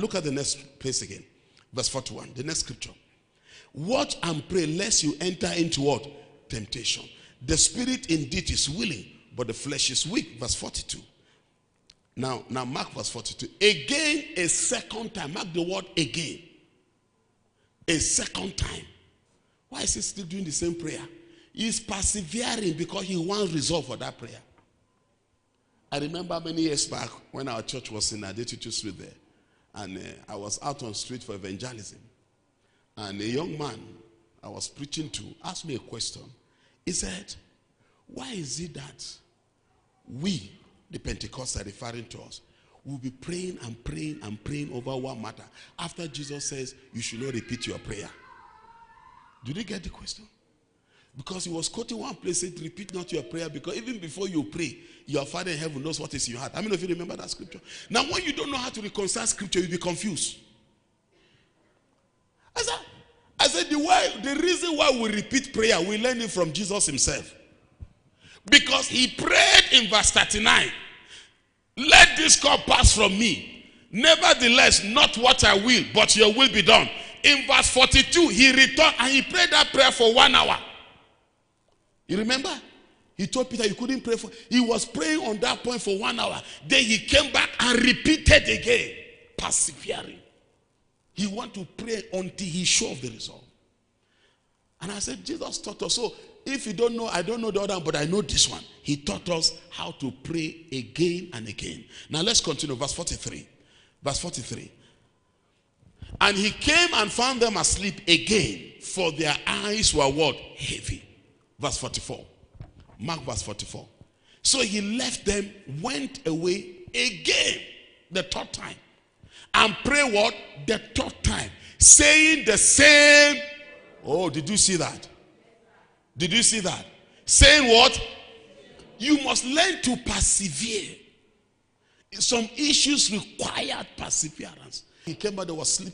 Look at the next place again. Verse 41, the next scripture. Watch and pray lest you enter into what? Temptation. The spirit indeed is willing, but the flesh is weak. Verse 42. Now mark verse 42. Again, a second time. Mark the word again. A second time. Why is he still doing the same prayer? He's persevering because he wants resolve for that prayer. I remember many years back when our church was in Adetutu Street there. And I was out on the street for evangelism. And a young man I was preaching to asked me a question. He said, why is it that we, the Pentecostals referring to us, will be praying and praying and praying over one matter after Jesus says you should not repeat your prayer? Did you get the question? Because he was quoting one place, said, repeat not your prayer, because even before you pray, your Father in heaven knows what is in your heart. How many of you remember that scripture? Now, when you don't know how to reconcile scripture, you'll be confused. I said the reason why we repeat prayer, we learn it from Jesus himself. Because he prayed in verse 39, let this cup pass from me. Nevertheless, not what I will, but your will be done. In verse 42, he returned and he prayed that prayer for 1 hour. You remember? He told Peter he couldn't pray for. He was praying on that point for 1 hour. Then he came back and repeated again, persevering. He wanted to pray until he showed the result. And I said, Jesus taught us. So if you don't know, I don't know the other one, but I know this one. He taught us how to pray again and again. Now let's continue. Verse 43. Verse 43. And he came and found them asleep again, for their eyes were what? Heavy. Verse 44. Mark verse 44. So he left them, went away again, the third time. And pray what? The third time. Saying the same. Oh, did you see that? Did you see that? Saying what? You must learn to persevere. Some issues required perseverance. He came back, they were sleeping.